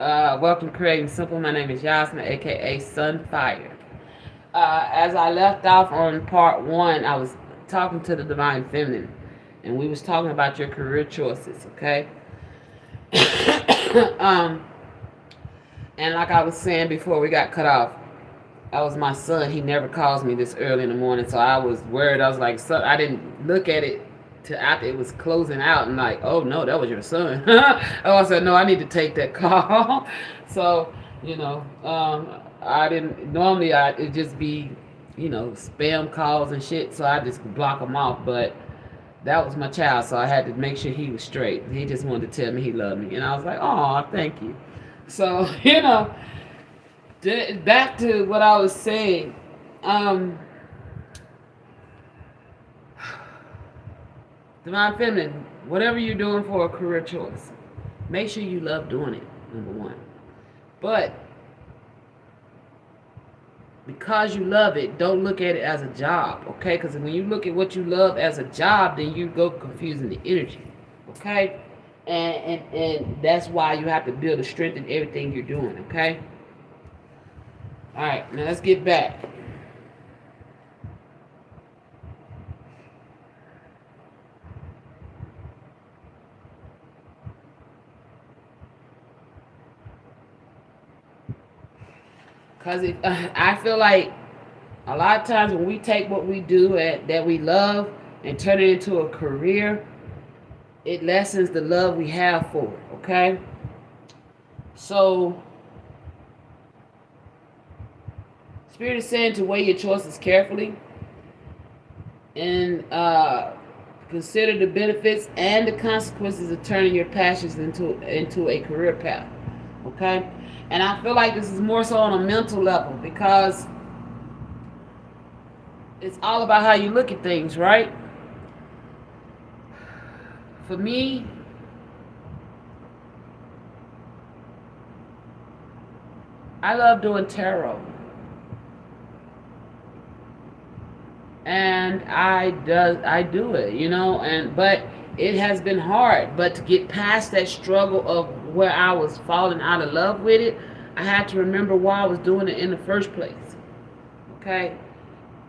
Welcome to Creating Simple. My name is Yasmin, aka Sunfire. As I left off on part one, I was talking to the Divine Feminine, and we was talking about your career choices. Okay. um, and like I was saying before we got cut off, that was my son. He never calls me this early in the morning, so I was worried. I was like, so I didn't look at it till after it was closing out, and like, oh no, that was your son. Oh, I said no, I need to take that call. So I didn't normally. I it just be spam calls and shit. So I just block them off. But that was my child, so I had to make sure he was straight. He just wanted to tell me he loved me, and I was like, oh, thank you. So back to what I was saying. Um, Divine Feminine, whatever you're doing for a career choice, make sure you love doing it, number one. But because you love it, don't look at it as a job, okay? Because when you look at what you love as a job, then you go confusing the energy, okay? And that's why you have to build a strength in everything you're doing, okay? All right, now let's get back. Because I feel like a lot of times when we take what we do that we love and turn it into a career, it lessens the love we have for it, okay? So, Spirit is saying to weigh your choices carefully and consider the benefits and the consequences of turning your passions into a career path, okay? And I feel like this is more so on a mental level because it's all about how you look at things, right? For me, I love doing tarot. And I do it, but it has been hard. But to get past that struggle of where I was falling out of love with it, I had to remember why I was doing it in the first place. Okay,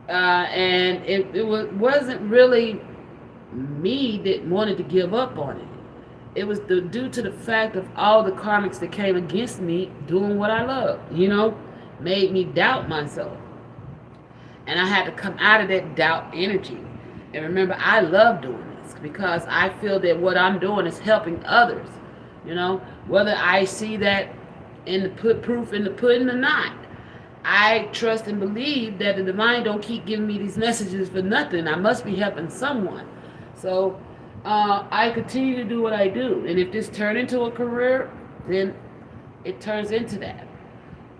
and wasn't really me that wanted to give up on it. It was due to the fact of all the karmics that came against me doing what I love. Made me doubt myself. And I had to come out of that doubt energy. And remember, I love doing this because I feel that what I'm doing is helping others. Whether I see that in the proof in the pudding or not. I trust and believe that the divine don't keep giving me these messages for nothing. I must be helping someone. So I continue to do what I do. And if this turns into a career, then it turns into that.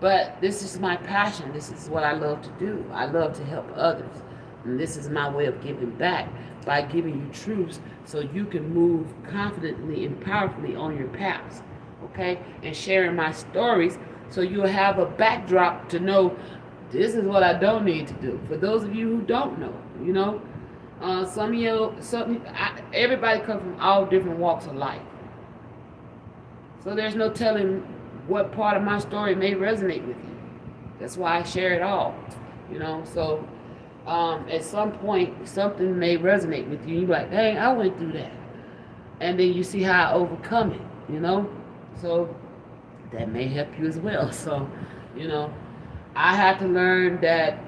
But this is my passion. This is what I love to do. I love to help others. And this is my way of giving back by giving you truths so you can move confidently and powerfully on your paths. Okay? And sharing my stories so you'll have a backdrop to know this is what I don't need to do. For those of you who don't know, everybody comes from all different walks of life. So there's no telling what part of my story may resonate with you. That's why I share it all. So at some point something may resonate with you. You're like, dang, I went through that. And then you see how I overcome it, So that may help you as well. So, I had to learn that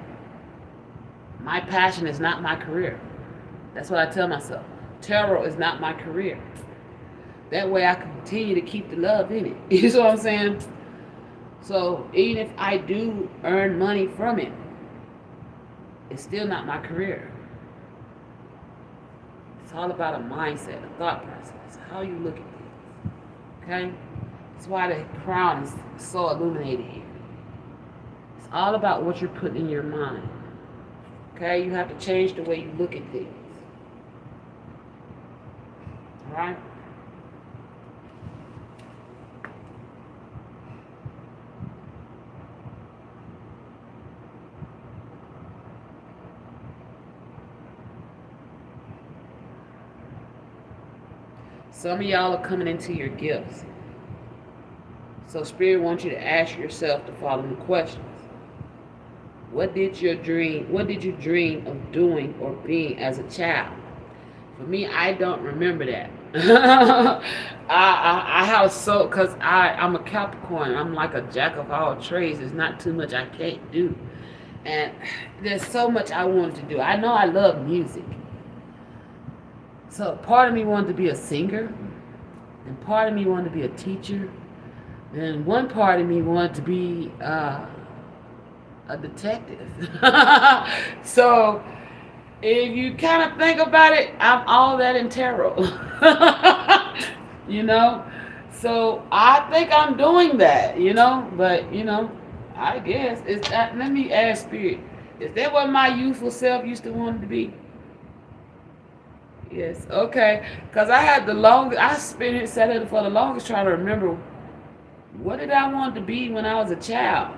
my passion is not my career. That's what I tell myself. Tarot is not my career. That way I can continue to keep the love in it. You know what I'm saying? So even if I do earn money from it, it's still not my career. It's all about a mindset, a thought process, how you look at things. Okay? That's why the crown is so illuminated here. It's all about what you're putting in your mind. Okay? You have to change the way you look at things. Alright? Some of y'all are coming into your gifts. So Spirit wants you to ask yourself the following questions. What did you dream of doing or being as a child? For me, I don't remember that. I have so, because I'm a Capricorn. I'm like a jack of all trades. There's not too much I can't do. And there's so much I wanted to do. I know I love music. So part of me wanted to be a singer, and part of me wanted to be a teacher, and one part of me wanted to be a detective. So if you kind of think about it, I'm all that in tarot. you know? So I think I'm doing that, but I guess it's that. Let me ask Spirit, is that what my youthful self used to want to be? Yes, okay. Because I had the longest, I spent it, sat it for the longest trying to remember what did I want to be when I was a child.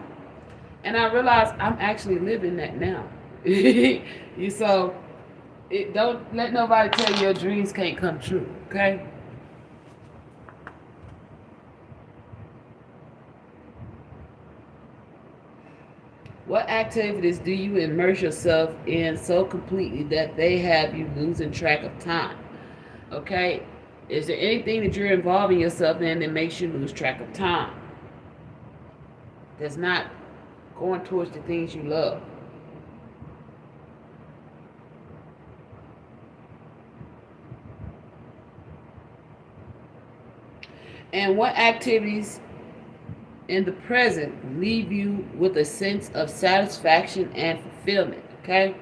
And I realized I'm actually living that now. So don't let nobody tell you your dreams can't come true, okay? What activities do you immerse yourself in so completely that they have you losing track of time? Okay? Is there anything that you're involving yourself in that makes you lose track of time? That's not going towards the things you love. And what activities in the present leave you with a sense of satisfaction and fulfillment? Okay?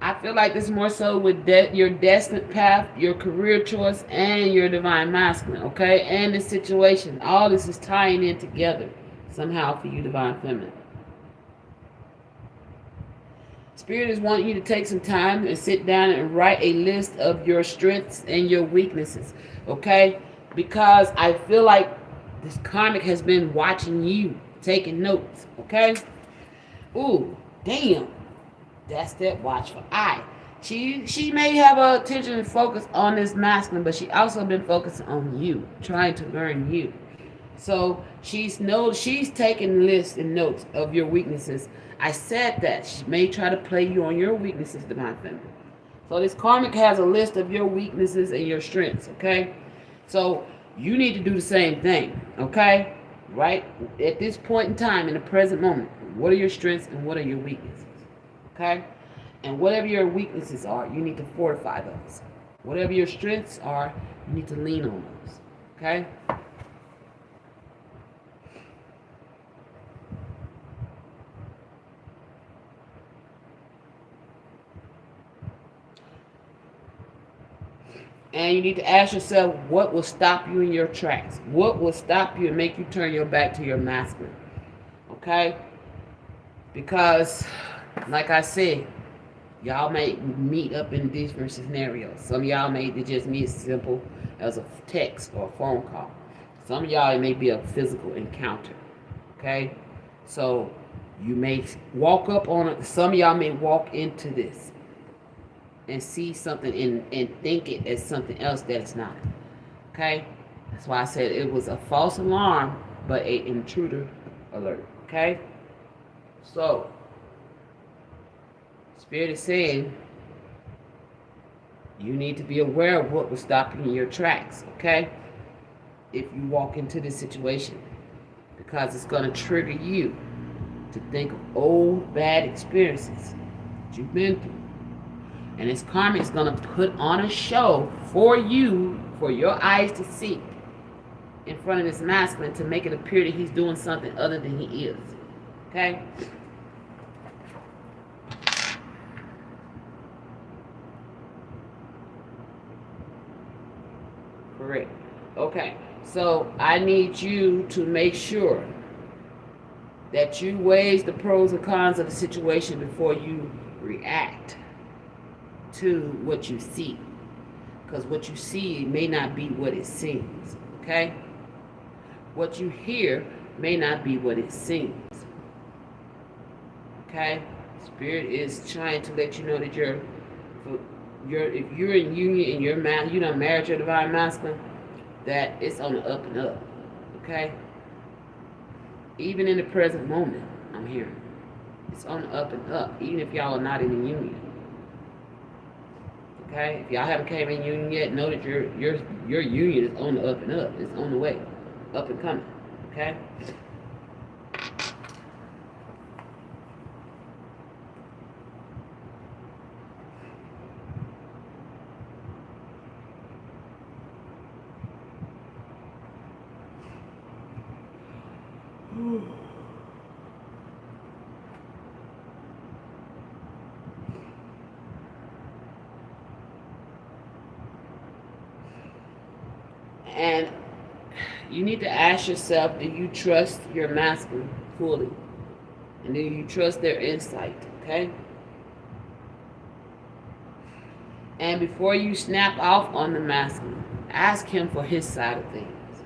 I feel like this more so with your destined path, your career choice, and your divine masculine, okay? And the situation. All this is tying in together somehow for you, divine feminine. Spirit is wanting you to take some time and sit down and write a list of your strengths and your weaknesses, okay? Because I feel like this karmic has been watching you, taking notes, okay? Ooh, damn. That's that watchful eye. She may have her attention and focus on this masculine, but she also been focusing on you, trying to learn you. So she's taking lists and notes of your weaknesses. I said that she may try to play you on your weaknesses, divine feminine. So this karmic has a list of your weaknesses and your strengths, okay? So you need to do the same thing, okay? Right at this point in time, in the present moment, what are your strengths and what are your weaknesses? Okay? And whatever your weaknesses are, you need to fortify those. Whatever your strengths are, you need to lean on those. Okay? And you need to ask yourself, what will stop you in your tracks? What will stop you and make you turn your back to your masculine? Okay? Because, like I said, y'all may meet up in different scenarios. Some of y'all may just meet simple as a text or a phone call. Some of y'all, it may be a physical encounter. Okay? So you may walk up on it. Some of y'all may walk into this and see something and think it as something else that it's not. Okay? That's why I said it was a false alarm, but an intruder alert. Okay? So Spirit is saying you need to be aware of what will stop you in your tracks, okay? If you walk into this situation, because it's going to trigger you to think of old bad experiences that you've been through. And this karma is going to put on a show for you, for your eyes to see in front of this masculine to make it appear that he's doing something other than he is, okay? Correct. Okay, so I need you to make sure that you weigh the pros and cons of the situation before you react to what you see. Because what you see may not be what it seems, okay? What you hear may not be what it seems, okay? Spirit is trying to let you know that if you're in union and you're done married your divine masculine, that it's on the up and up, Okay? Even in the present moment, I'm hearing. It's on the up and up, even if y'all are not in a union. Okay? If y'all haven't came in union yet, know that your union is on the up and up. It's on the way. Up and coming. Okay? And you need to ask yourself, do you trust your masculine fully? And do you trust their insight? Okay? And before you snap off on the masculine, ask him for his side of things.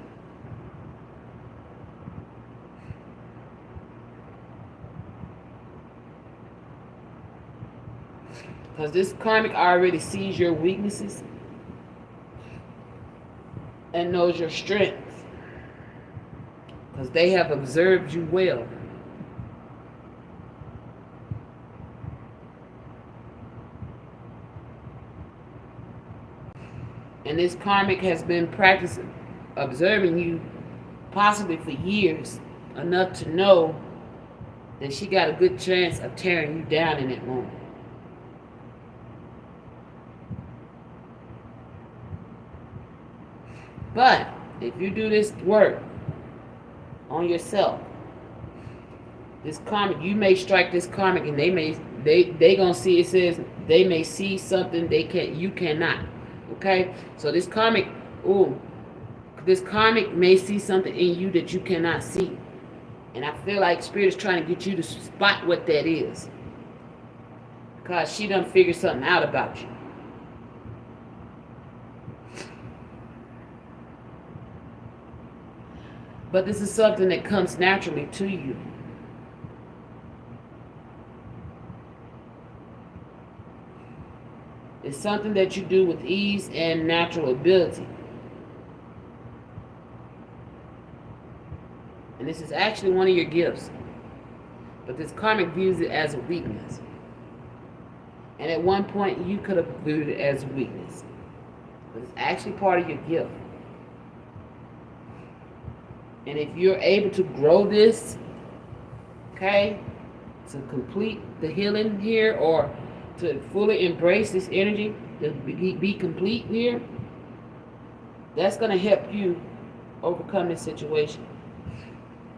Because this karmic already sees your weaknesses and knows your strengths. Because they have observed you well. And this karmic has been practicing, observing you possibly for years, enough to know that she got a good chance of tearing you down in that moment. But if you do this work on yourself, this karmic, you may strike this karmic, and they gonna see, it says they may see something you cannot. Okay, so this karmic, this karmic may see something in you that you cannot see, and I feel like Spirit is trying to get you to spot what that is, because she done figured something out about you. But this is something that comes naturally to you. It's something that you do with ease and natural ability. And this is actually one of your gifts. But this karmic views it as a weakness. And at one point you could have viewed it as a weakness. But it's actually part of your gift. And if you're able to grow this, okay, to complete the healing here, or to fully embrace this energy, to be complete here, that's going to help you overcome this situation.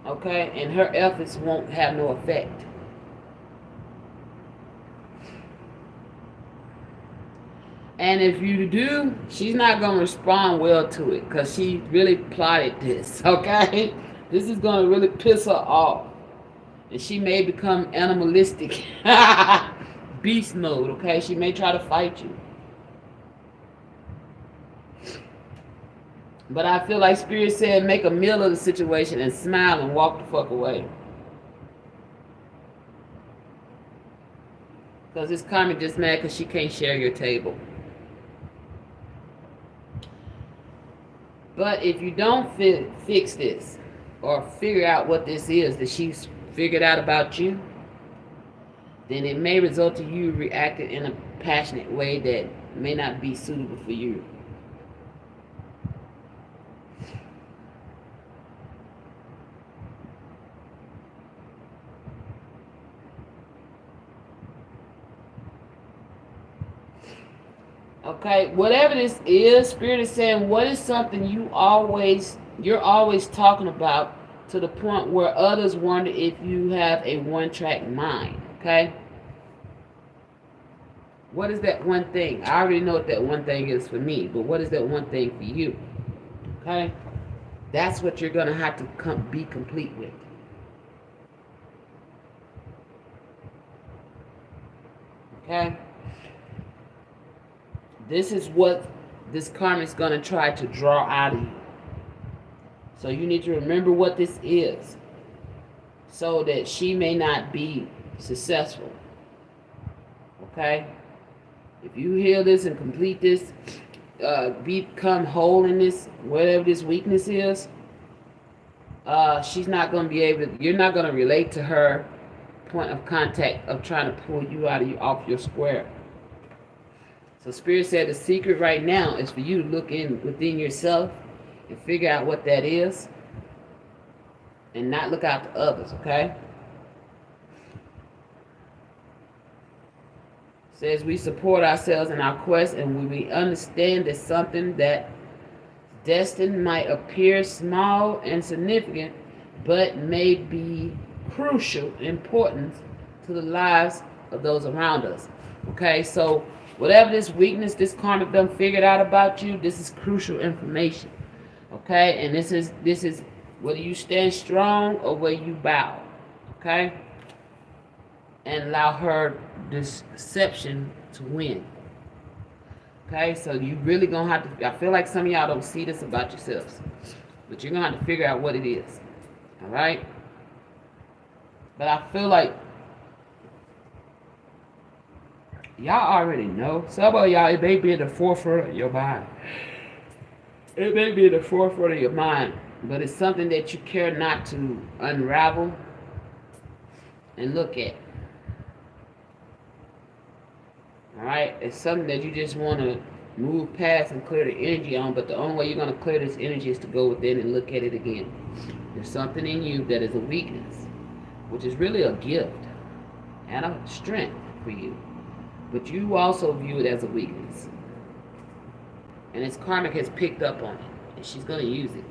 Okay? And her efforts won't have no effect. And if you do, she's not going to respond well to it, because she really plotted this, okay? This is going to really piss her off. And she may become animalistic. Beast mode, okay? She may try to fight you. But I feel like Spirit said make a meal of the situation and smile and walk the fuck away. Because this karmic just mad because she can't share your table. But if you don't fix this, or figure out what this is that she's figured out about you, then it may result in you reacting in a passionate way that may not be suitable for you. Okay, whatever this is, Spirit is saying, what is something you're always talking about, to the point where others wonder if you have a one-track mind, okay? What is that one thing? I already know what that one thing is for me, but what is that one thing for you? Okay? That's what you're going to have to be complete with. Okay? This is what this karma is going to try to draw out of you. So you need to remember what this is, so that she may not be successful. Okay? If you heal this and complete this, become whole in this, whatever this weakness is, She's not going to be able to, you're not going to relate to her point of contact of trying to pull you out of you off your square. So Spirit said the secret right now is for you to look in within yourself and figure out what that is and not look out to others, okay? Says we support ourselves in our quest and when we understand that something that destined might appear small and significant but may be crucial importance to the lives of those around us. Okay, so whatever this weakness this karmic done figured out about you, this is crucial information. Okay, and this is whether you stand strong or whether you bow. Okay, and allow her deception to win. Okay, so you really gonna have to, I feel like some of y'all don't see this about yourselves, but you're gonna have to figure out what it is. All right, but I feel like y'all already know. Some of y'all, it may be in the forefront of your mind. It may be in the forefront of your mind, but it's something that you care not to unravel and look at. Alright? It's something that you just want to move past and clear the energy on, but the only way you're going to clear this energy is to go within and look at it again. There's something in you that is a weakness, which is really a gift and a strength for you. But you also view it as a weakness. And its karmic has picked up on it, and she's going to use it.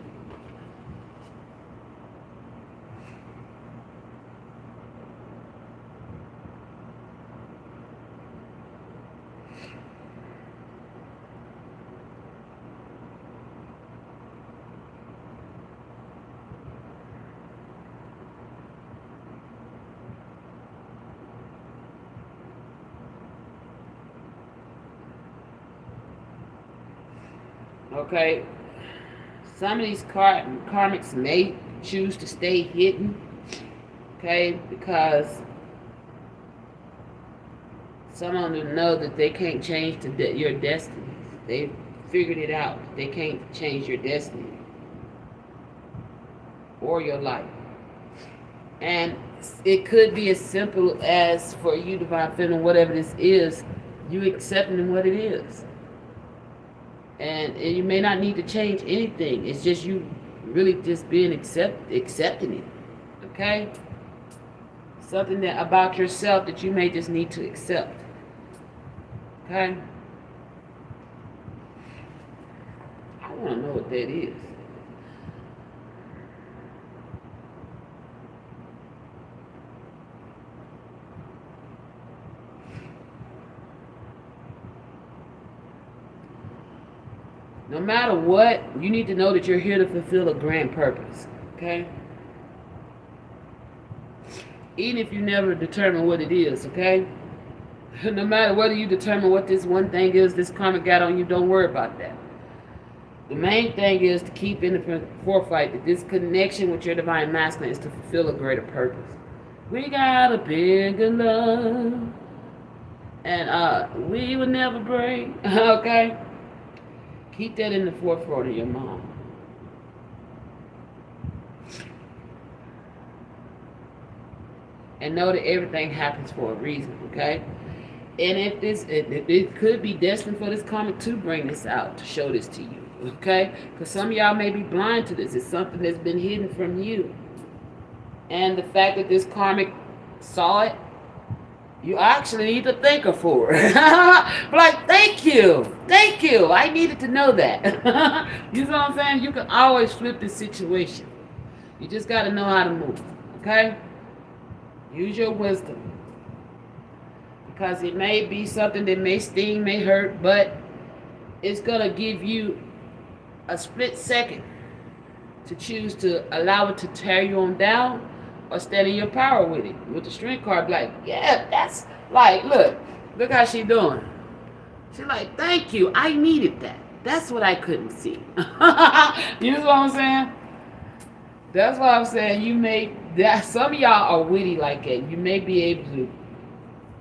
Okay, some of these karmics may choose to stay hidden, okay, because some of them know that they can't change your destiny. They've figured it out. They can't change your destiny or your life. And it could be as simple as, for you, Divine Feminine, whatever this is, you accepting what it is. And you may not need to change anything. It's just you really just being accepting it. Okay? Something that about yourself that you may just need to accept. Okay? I want to know what that is. No matter what, you need to know that you're here to fulfill a grand purpose, okay? Even if you never determine what it is, okay? No matter whether you determine what this one thing is this karmic got on you, don't worry about that. The main thing is to keep in the forefront that this connection with your divine masculine is to fulfill a greater purpose. We got a bigger love, and we will never break, okay? Keep that in the forefront of your mind. And know that everything happens for a reason, okay? And if it could be destined for this karmic to bring this out, to show this to you, okay? Because some of y'all may be blind to this. It's something that's been hidden from you. And the fact that this karmic saw it, you actually need to thank her for it. Like, thank you. I needed to know that. You know what I'm saying? You can always flip the situation. You just got to know how to move. Okay? Use your wisdom. Because it may be something that may sting, may hurt, but it's going to give you a split second to choose to allow it to tear you on down, or stand in your power with it. With the strength card, like, yeah, that's like, look how she doing. She's like, thank you, I needed that. That's what I couldn't see. You know what I'm saying? That's why I'm saying some of y'all are witty like that. You may be able to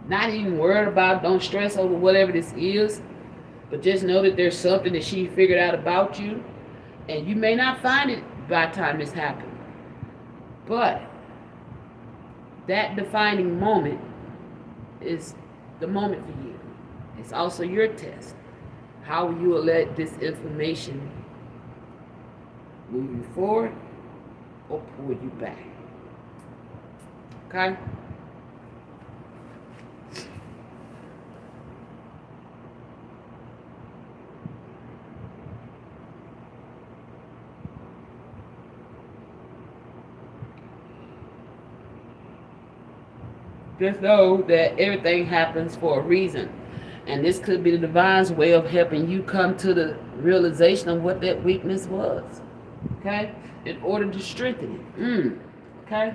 not even worry about, don't stress over whatever this is, but just know that there's something that she figured out about you, and you may not find it by the time this happens. But that defining moment is the moment for you. It's also your test. How will you let this information move you forward or pull you back? Okay? Just know that everything happens for a reason. And this could be the divine's way of helping you come to the realization of what that weakness was. Okay? In order to strengthen it. Okay?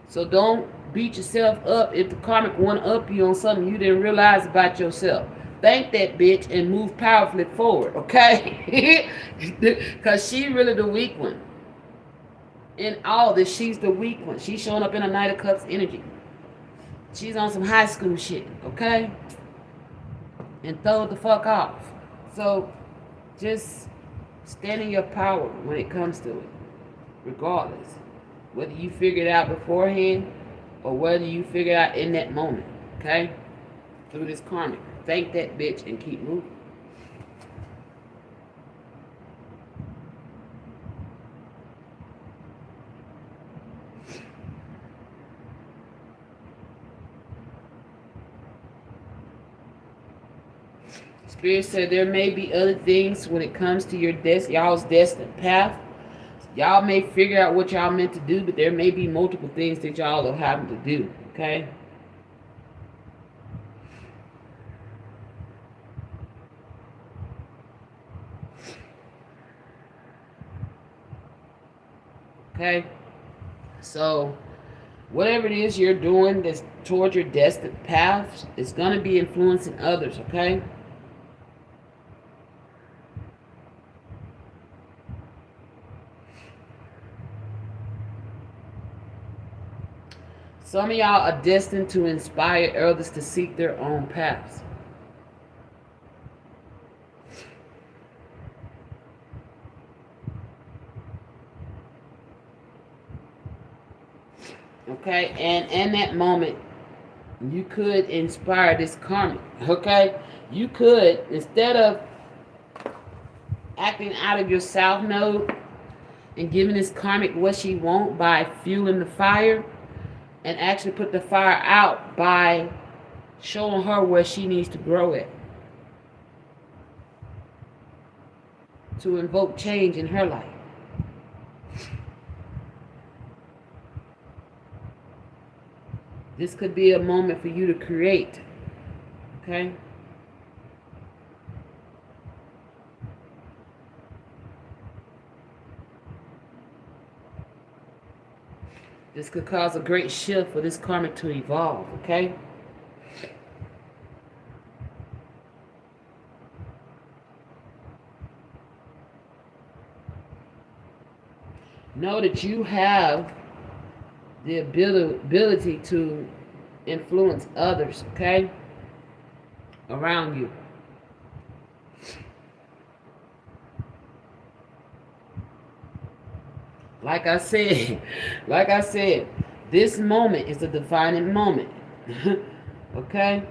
So don't beat yourself up if the karmic one up you on something you didn't realize about yourself. Thank that bitch and move powerfully forward, okay? Because she really the weak one. In all this, she's the weak one. She's showing up in a Knight of Cups energy. She's on some high school shit, okay? And throw it the fuck off. So just stand in your power when it comes to it, regardless. Whether you figure it out beforehand or whether you figure it out in that moment, okay? Through this karmic. Thank that bitch and keep moving. Spirit said there may be other things when it comes to your y'all's destined path. Y'all may figure out what y'all meant to do, but there may be multiple things that y'all are having to do, okay? Okay? So, whatever it is you're doing that's towards your destined path, it's going to be influencing others, okay? Some of y'all are destined to inspire others to seek their own paths. Okay, and in that moment, you could inspire this karmic. Okay, you could, instead of acting out of your south node and giving this karmic what she wants by fueling the fire, and actually put the fire out by showing her where she needs to grow at to invoke change in her life. This could be a moment for you to create, okay? This could cause a great shift for this karmic to evolve, okay? Know that you have the ability to influence others, okay? Around you. Like I said, this moment is a defining moment. Okay?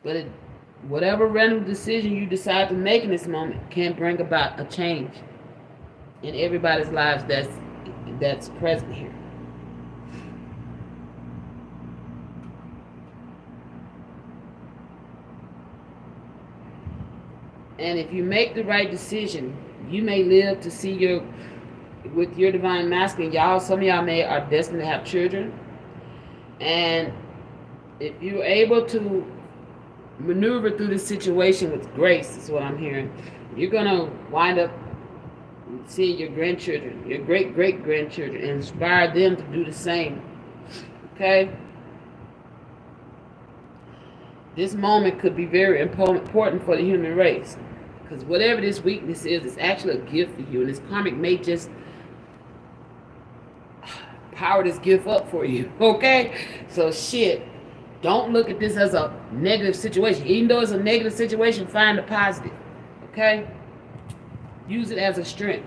But whatever random decision you decide to make in this moment can bring about a change in everybody's lives that's present here. And if you make the right decision, you may live to see with your divine masculine, some of y'all are destined to have children. And if you're able to maneuver through this situation with grace, is what I'm hearing, you're going to wind up seeing your grandchildren, your great-great-grandchildren, and inspire them to do the same. Okay? This moment could be very important for the human race. Because whatever this weakness is, it's actually a gift for you. And this karmic may just power this gift up for you. Okay? So shit. Don't look at this as a negative situation. Even though it's a negative situation, find the positive. Okay? Use it as a strength.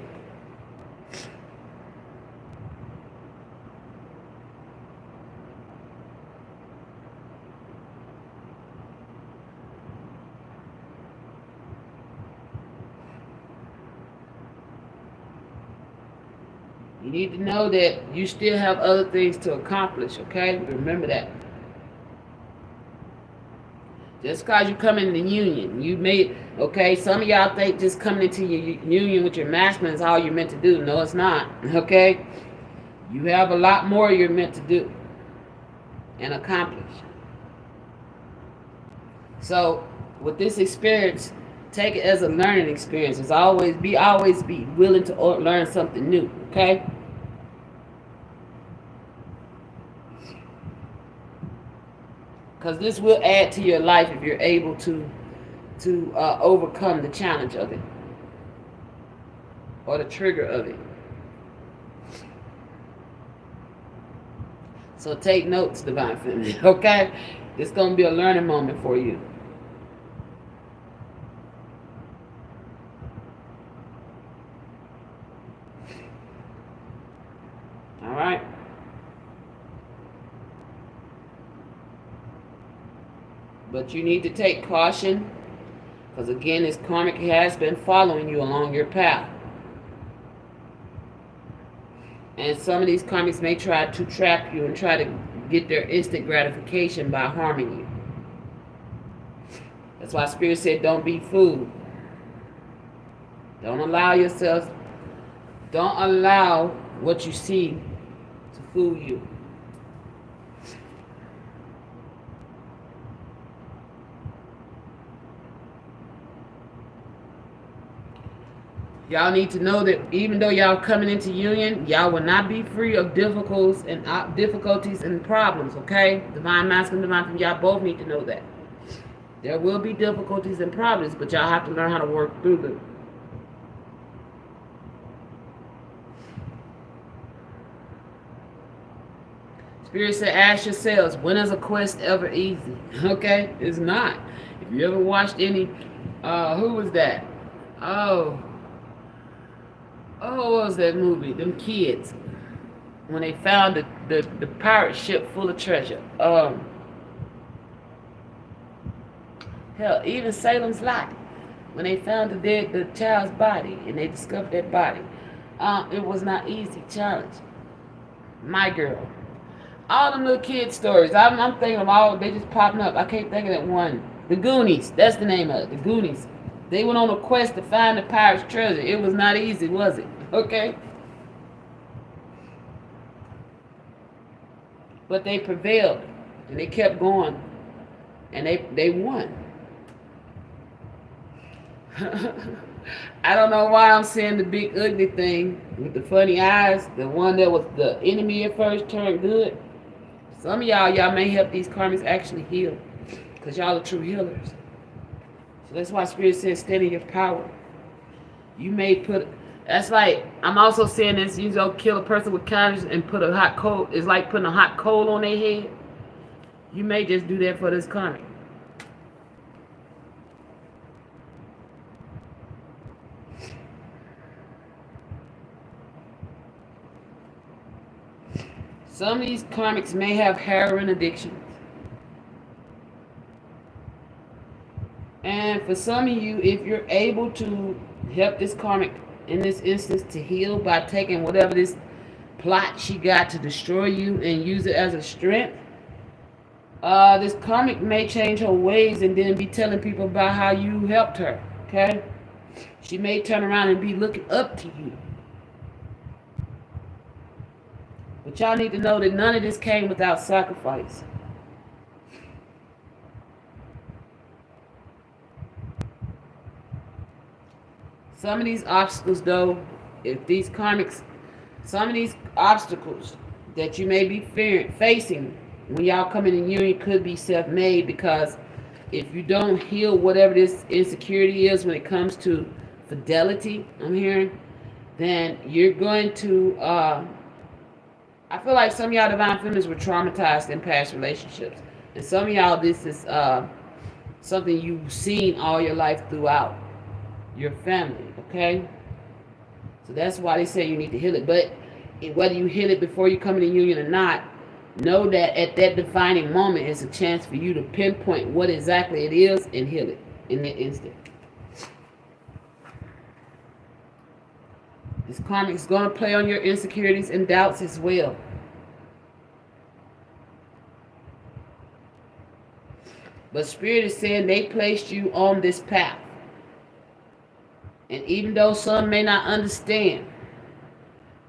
You need to know that you still have other things to accomplish, okay? Remember that. Just because you come in the union, you may, okay, some of y'all think just coming into your union with your masculine is all you're meant to do. No, it's not, okay? You have a lot more you're meant to do and accomplish. So, with this experience, take it as a learning experience. It's always be willing to learn something new, okay? Because this will add to your life if you're able to overcome the challenge of it or the trigger of it. So take notes, Divine Feminine, okay? It's going to be a learning moment for you. All right? But you need to take caution, because again, this karmic has been following you along your path. And some of these karmics may try to trap you and try to get their instant gratification by harming you. That's why Spirit said don't be fooled. Don't allow what you see to fool you. Y'all need to know that even though y'all coming into union, y'all will not be free of difficulties and problems, okay? Divine Masculine, Divine Feminine, y'all both need to know that. There will be difficulties and problems, but y'all have to learn how to work through them. Spirit said, ask yourselves, when is a quest ever easy? Okay? It's not. If you ever watched any, who was that? What was that movie? Them kids. When they found the pirate ship full of treasure. Hell, even Salem's Lot. When they found the child's body and they discovered that body. It was not easy challenge. My Girl. All them little kid stories. I'm thinking of all, they just popping up. I can't think of that one. The Goonies. That's the name of it. The Goonies. They went on a quest to find the pirate's treasure. It was not easy, was it? Okay? But they prevailed. And they kept going. And they won. I don't know why I'm saying the big ugly thing with the funny eyes. The one that was the enemy at first turned good. Some of y'all may help these karmics actually heal. Because y'all are true healers. So that's why Spirit says stand in your power. You may put, that's like, I'm also saying this, you go kill a person with kindness and put a hot coal, it's like putting a hot coal on their head. You may just do that for this karmic. Some of these karmics may have heroin addictions. And for some of you, if you're able to help this karmic in this instance to heal by taking whatever this plot she got to destroy you and use it as a strength, this karmic may change her ways and then be telling people about how you helped her, okay? She may turn around and be looking up to you. But y'all need to know that none of this came without sacrifice. Some of these obstacles, though, if these karmics, some of these obstacles that you may be facing when y'all come in union could be self-made, because if you don't heal whatever this insecurity is when it comes to fidelity, I'm hearing, then you're going to, I feel like some of y'all divine feminines were traumatized in past relationships. And some of y'all, this is something you've seen all your life throughout your family, okay? So that's why they say you need to heal it. But whether you heal it before you come in the union or not, know that at that defining moment, it's a chance for you to pinpoint what exactly it is and heal it in that instant. This karmic is going to play on your insecurities and doubts as well. But Spirit is saying they placed you on this path. And even though some may not understand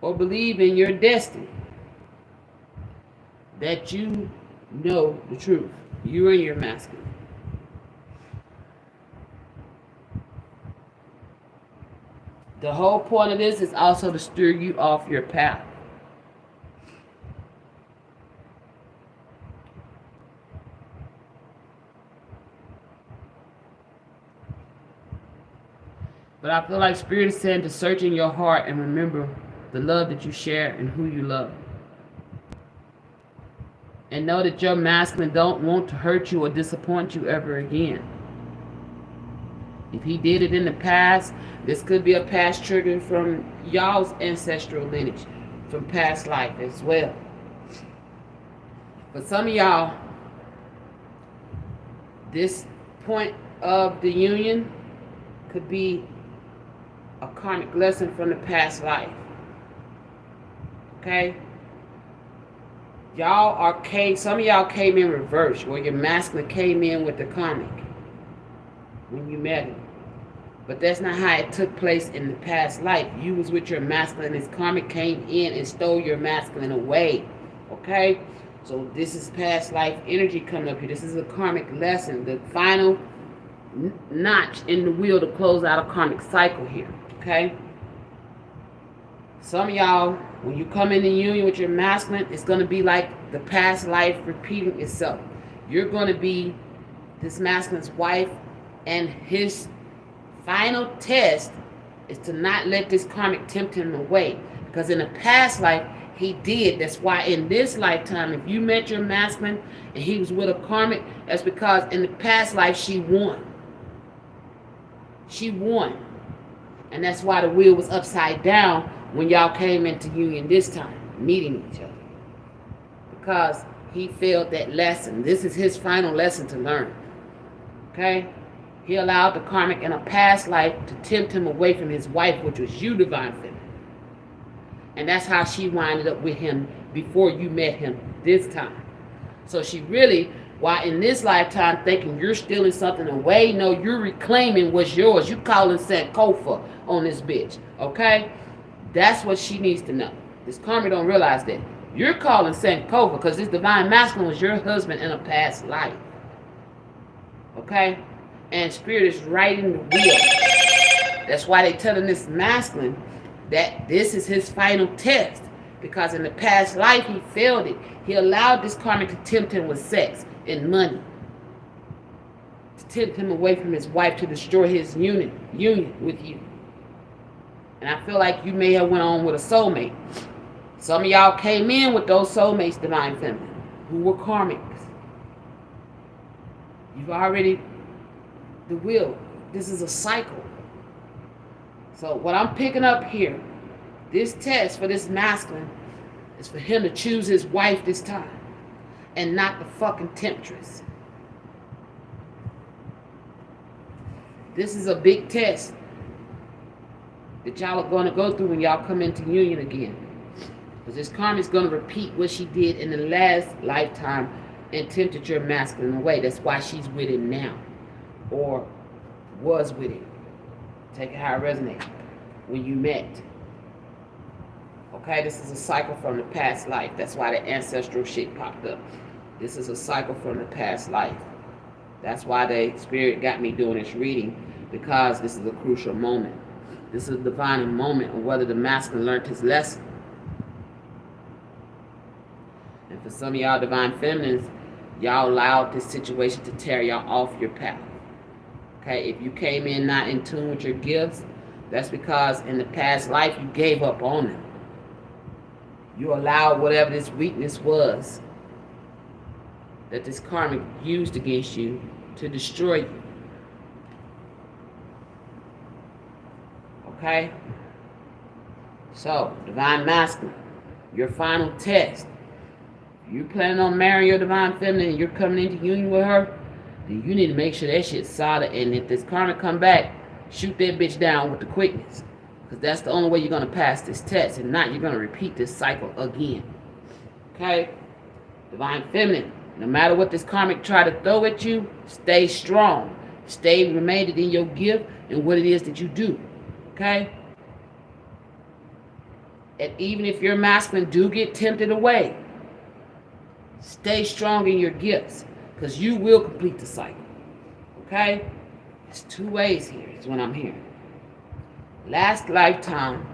or believe in your destiny, that you know the truth. You and your masculine. The whole point of this is also to steer you off your path. But I feel like Spirit is saying to search in your heart and remember the love that you share and who you love. And know that your masculine don't want to hurt you or disappoint you ever again. If he did it in the past, this could be a past trigger from y'all's ancestral lineage, from past life as well. But some of y'all, this point of the union could be a karmic lesson from the past life. Okay? Some of y'all came in reverse, where your masculine came in with the karmic when you met him. But that's not how it took place in the past life. You was with your masculine, his karmic came in and stole your masculine away. Okay? So this is past life energy coming up here. This is a karmic lesson, the final notch in the wheel to close out a karmic cycle here. Okay? Some of y'all, when you come into union with your masculine, it's going to be like the past life repeating itself. You're going to be this masculine's wife, and his final test is to not let this karmic tempt him away. Because in the past life, he did. That's why in this lifetime, if you met your masculine and he was with a karmic, that's because in the past life, she won. She won. And that's why the wheel was upside down when y'all came into union this time, meeting each other. Because he failed that lesson. This is his final lesson to learn. Okay? He allowed the karmic in a past life to tempt him away from his wife, which was you, divine feminine. And that's how she winded up with him before you met him this time. So she really, while in this lifetime thinking you're stealing something away, no, you're reclaiming what's yours. You calling Sankofa on this bitch. Okay? That's what she needs to know. This karmic don't realize that. You're calling Sankofa because this divine masculine was your husband in a past life. Okay? And Spirit is writing the wheel. That's why they telling this masculine that this is his final test. Because in the past life, he failed it. He allowed this karmic to tempt him with sex and money. To tempt him away from his wife, to destroy his union with you. And I feel like you may have went on with a soulmate. Some of y'all came in with those soulmates, divine feminine, who were karmics. You've already, the wheel, this is a cycle. So what I'm picking up here, this test for this masculine is for him to choose his wife this time and not the fucking temptress. This is a big test that y'all are going to go through when y'all come into union again. Because this karma is going to repeat what she did in the last lifetime and tempted your masculine away. That's why she's with him now. Or was with him. Take it how it resonates. When you met. Okay, this is a cycle from the past life. That's why the ancestral shit popped up. This is a cycle from the past life. That's why the Spirit got me doing this reading. Because this is a crucial moment. This is a divine moment of whether the masculine learned his lesson. And for some of y'all divine feminines, y'all allowed this situation to tear y'all off your path. Okay, if you came in not in tune with your gifts, that's because in the past life you gave up on them. You allowed whatever this weakness was that this karmic used against you to destroy you. Okay? So, divine masculine, your final test. You planning on marrying your divine feminine and you're coming into union with her, then you need to make sure that shit's solid. And if this karma come back, shoot that bitch down with the quickness. Because that's the only way you're going to pass this test. And not you're going to repeat this cycle again. Okay? Divine feminine, no matter what this karmic try to throw at you, stay strong. Stay remained in your gift and what it is that you do. Okay? And even if your masculine do get tempted away, stay strong in your gifts, because you will complete the cycle. Okay? There's two ways here, is what I'm hearing. Last lifetime,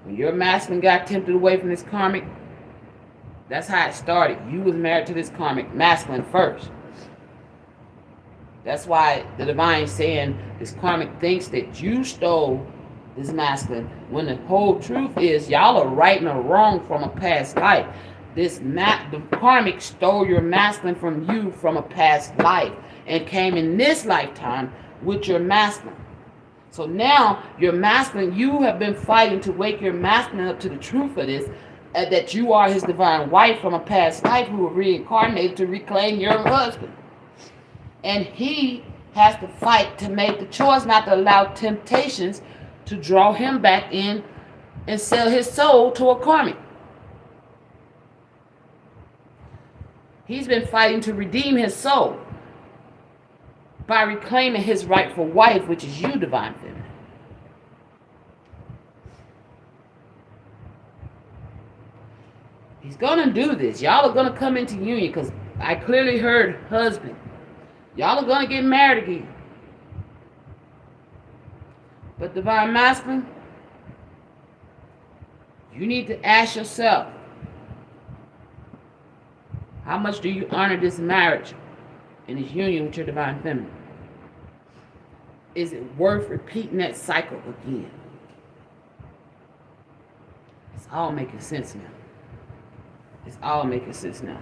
when your masculine got tempted away from this karmic, that's how it started. You was married to this karmic masculine first. That's why the divine is saying this karmic thinks that you stole this masculine, when the whole truth is y'all are righting a wrong from a past life. The karmic stole your masculine from you from a past life and came in this lifetime with your masculine. So now your masculine, you have been fighting to wake your masculine up to the truth of this, that you are his divine wife from a past life who were reincarnated to reclaim your husband. And he has to fight to make the choice not to allow temptations to draw him back in and sell his soul to a karmic. He's been fighting to redeem his soul by reclaiming his rightful wife, which is you, divine feminine. He's gonna do this. Y'all are gonna come into union, because I clearly heard husband. Y'all are gonna get married again. But divine masculine, you need to ask yourself, how much do you honor this marriage and this union with your divine feminine? Is it worth repeating that cycle again? It's all making sense now. It's all making sense now.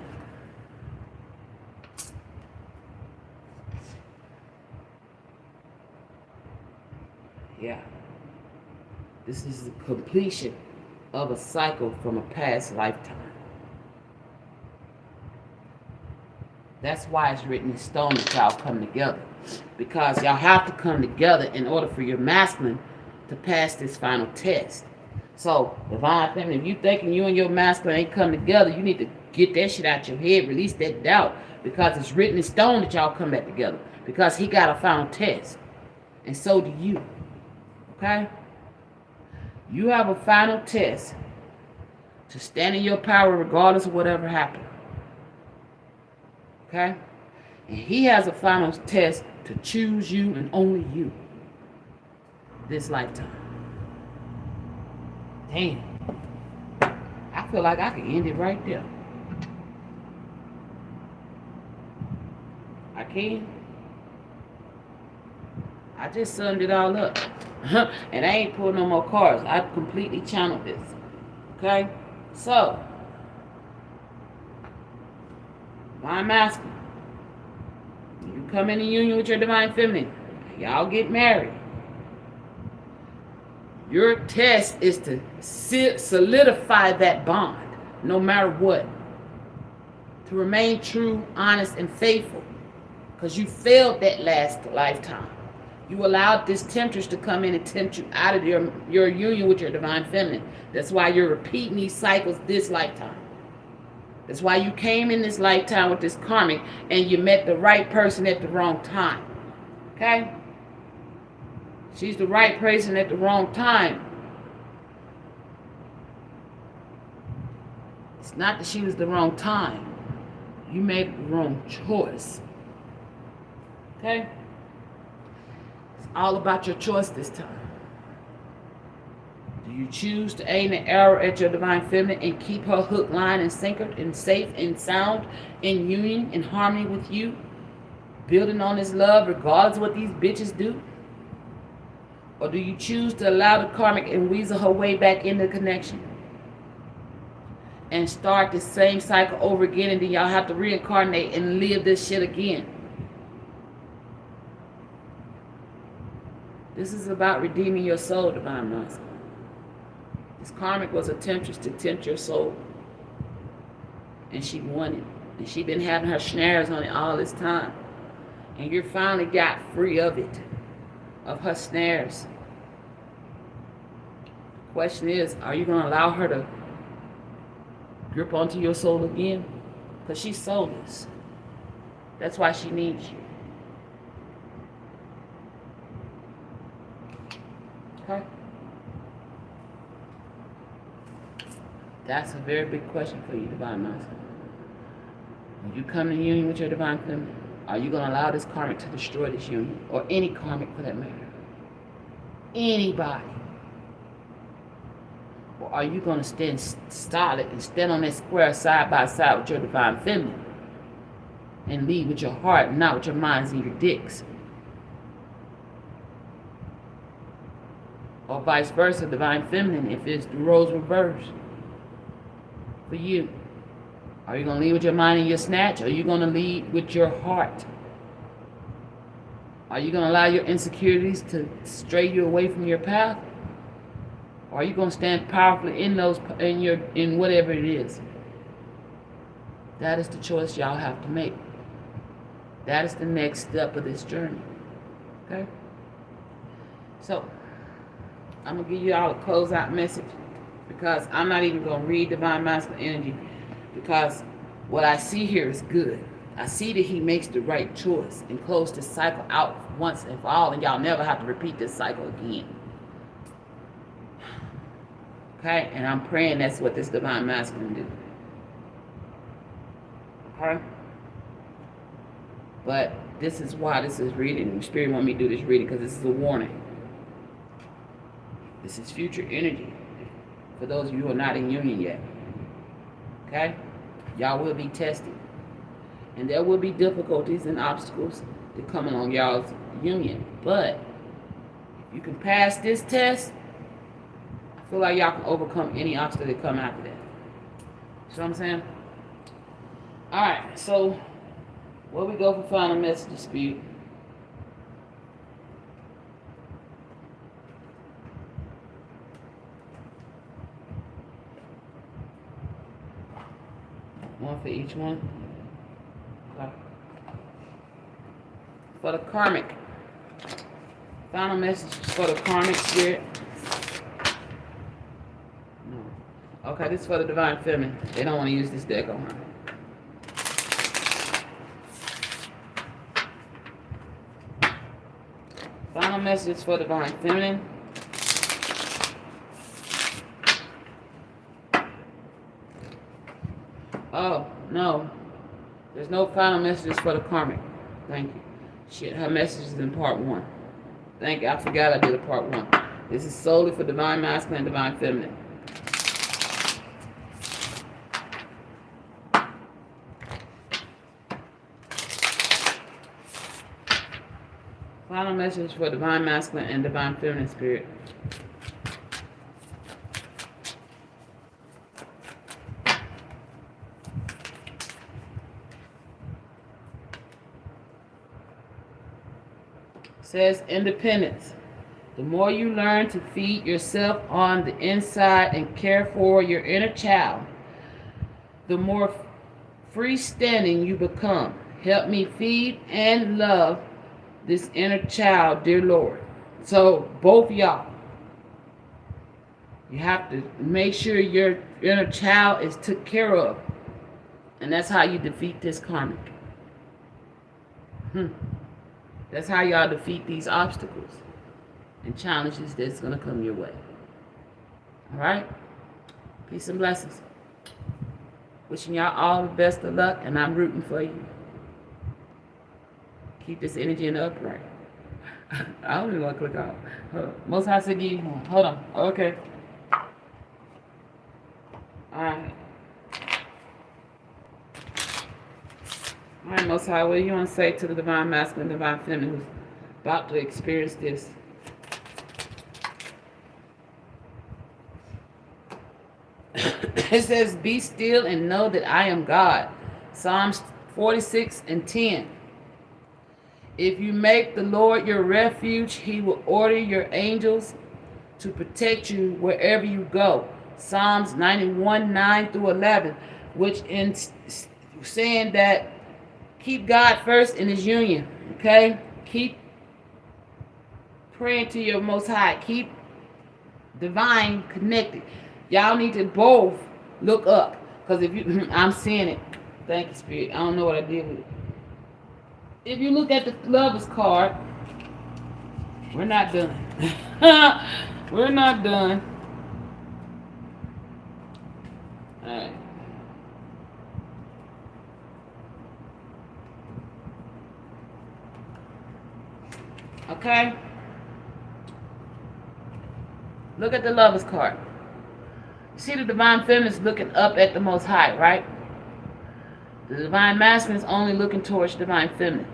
Yeah. This is the completion of a cycle from a past lifetime. That's why it's written in stone that y'all come together. Because y'all have to come together in order for your masculine to pass this final test. So, divine feminine, if you thinking you and your masculine ain't come together, you need to get that shit out your head, release that doubt. Because it's written in stone that y'all come back together. Because he got a final test. And so do you. Okay? You have a final test to stand in your power regardless of whatever happened. Okay? And he has a final test to choose you and only you this lifetime. Damn. I feel like I can end it right there. I can. I just summed it all up. And I ain't pulled no more cards. I completely channeled this. Okay? So, divine masculine. You come into union with your divine feminine. Y'all get married. Your test is to solidify that bond, no matter what. To remain true, honest, and faithful. Because you failed that last lifetime. You allowed this temptress to come in and tempt you out of your union with your divine feminine. That's why you're repeating these cycles this lifetime. That's why you came in this lifetime with this karmic and you met the right person at the wrong time. Okay? She's the right person at the wrong time. It's not that she was the wrong time. You made the wrong choice. Okay? It's all about your choice this time. Do you choose to aim the arrow at your divine feminine and keep her hook, line, and sinker and safe and sound in union, in harmony with you? Building on this love regardless of what these bitches do? Or do you choose to allow the karmic and weasel her way back into connection? And start the same cycle over again, and then y'all have to reincarnate and live this shit again. This is about redeeming your soul, divine masculine. This karmic was a temptress to tempt your soul. And she won it. And she been having her snares on it all this time. And you finally got free of it, of her snares. The question is, are you going to allow her to grip onto your soul again? Because she's soulless. That's why she needs you. Okay? That's a very big question for you, Divine Master. When you come in union with your Divine Feminine, are you going to allow this karmic to destroy this union? Or any karmic for that matter? Anybody. Or are you going to stand solid and stand on that square side by side with your Divine Feminine and lead with your heart, not with your minds and your dicks? Or vice versa, Divine Feminine, if it's the roles reversed for you. Are you going to lead with your mind and your snatch, or are you going to lead with your heart? Are you going to allow your insecurities to stray you away from your path? Or are you going to stand powerfully in whatever it is? That is the choice y'all have to make. That is the next step of this journey. Okay? So, I'm going to give you all a closeout message, because I'm not even going to read Divine Masculine Energy, because what I see here is good. I see that he makes the right choice and close this cycle out once and for all, and y'all never have to repeat this cycle again. Okay? And I'm praying that's what this Divine Masculine do. Okay? But this is why this is reading. Spirit want me to do this reading, because this is a warning. This is future energy for those of you who are not in union yet. Okay? Y'all will be tested. And there will be difficulties and obstacles that come along y'all's union. But if you can pass this test, I feel like y'all can overcome any obstacle that come after that. See what I'm saying? Alright, so where we go for final message, Spirit? One for each one. Okay. For the karmic. Final message for the karmic spirit. No. Okay, this is for the Divine Feminine. They don't want to use this deck on her. Final message for Divine Feminine. Oh, no. There's no final messages for the karmic. Thank you. Shit, her message is in part 1. Thank you. I forgot I did a part 1. This is solely for Divine Masculine and Divine Feminine. Final message for Divine Masculine and Divine Feminine Spirit. Says independence. The more you learn to feed yourself on the inside and care for your inner child, the more freestanding you become. Help me feed and love this inner child, dear Lord. So both y'all, you have to make sure your inner child is took care of. And that's how you defeat this karmic. That's how y'all defeat these obstacles and challenges that's going to come your way. All right? Peace and blessings. Wishing y'all all the best of luck, and I'm rooting for you. Keep this energy in the upright. I don't even want to click off. Most High said, hold on. Okay. All right. All right, Most High, what do you want to say to the Divine Masculine, Divine Feminine who's about to experience this? It says, be still and know that I am God. Psalms 46:10. If you make the Lord your refuge, he will order your angels to protect you wherever you go. Psalms 91, 9 through 11, which in saying that keep God first in his union, okay? Keep praying to your Most High. Keep divine connected. Y'all need to both look up. Because if you, I'm seeing it. Thank you, Spirit. I don't know what I did with it. If you look at the Lovers card, we're not done. We're not done. All right. Okay? Look at the Lovers card. You see the Divine Feminine is looking up at the Most High, right? The Divine Masculine is only looking towards Divine Feminine.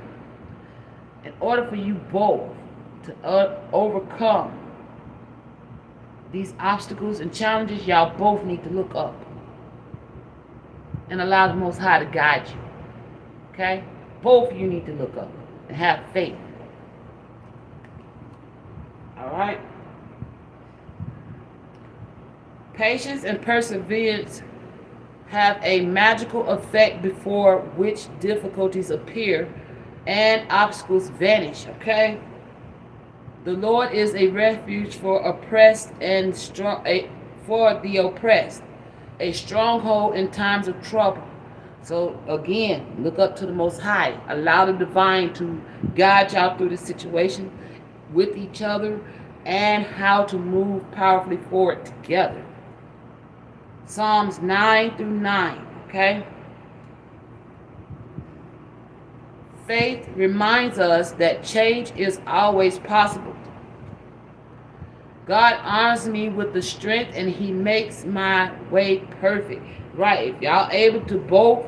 In order for you both to overcome these obstacles and challenges, y'all both need to look up and allow the Most High to guide you. Okay? Both of you need to look up and have faith. Alright? Patience and perseverance have a magical effect before which difficulties appear and obstacles vanish. Okay? The Lord is a refuge for oppressed and strong for the oppressed, a stronghold in times of trouble. So again, look up to the Most High. Allow the divine to guide y'all through the situation with each other and how to move powerfully forward together. Psalms 9 through 9, okay? Faith reminds us that change is always possible. God honors me with the strength and he makes my way perfect. Right, if y'all able to both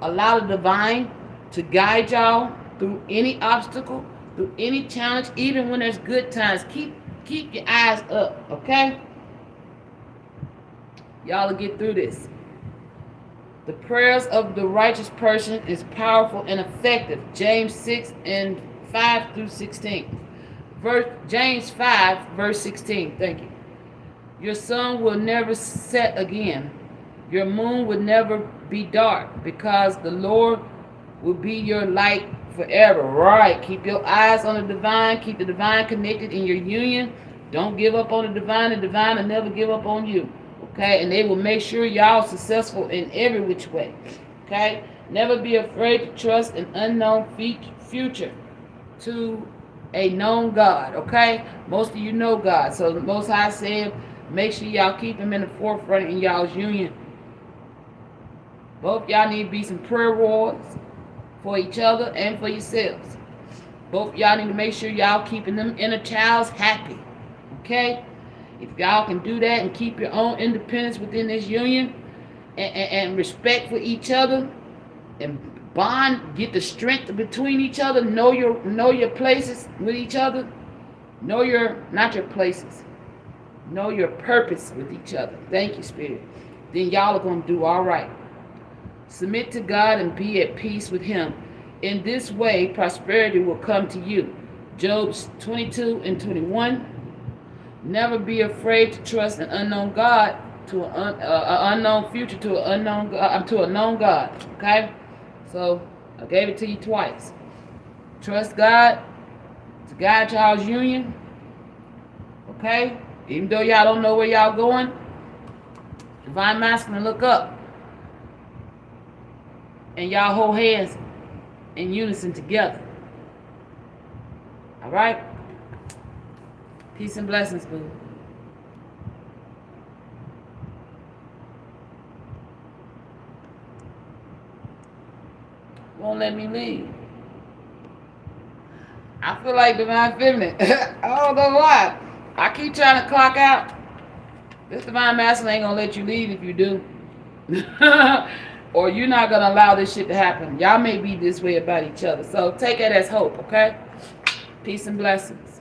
allow the divine to guide y'all through any obstacle, through any challenge, even when there's good times, keep your eyes up, okay? Y'all will get through this. The prayers of the righteous person is powerful and effective. James 6 and 5 through 16. James 5 verse 16. Thank you. Your sun will never set again. Your moon will never be dark, because the Lord will be your light forever. Right. Keep your eyes on the divine. Keep the divine connected in your union. Don't give up on the divine. The divine will never give up on you. Okay, and they will make sure y'all successful in every which way. Okay, never be afraid to trust an unknown future to a known God. Okay, most of you know God, so the Most High said, make sure y'all keep him in the forefront in y'all's union. Both y'all need to be some prayer warriors for each other and for yourselves. Both y'all need to make sure y'all keeping them inner childs happy. Okay. If y'all can do that and keep your own independence within this union and respect for each other and bond, get the strength between each other, know your places with each other, know not your places, know your purpose with each other. Thank you, Spirit. Then y'all are going to do all right. Submit to God and be at peace with him. In this way, prosperity will come to you. Job 22 and 21. Never be afraid to trust an unknown God to an unknown future to an unknown God, to a known God. Okay, so I gave it to you twice. Trust God to guide y'all's union. Okay, even though y'all don't know where y'all going, Divine Masculine, look up, and y'all hold hands in unison together. All right. Peace and blessings, boo. Won't let me leave. I feel like Divine Feminine. I don't know why. I keep trying to clock out. This Divine Masculine ain't gonna let you leave if you do. Or you're not gonna allow this shit to happen. Y'all may be this way about each other. So take it as hope, okay? Peace and blessings.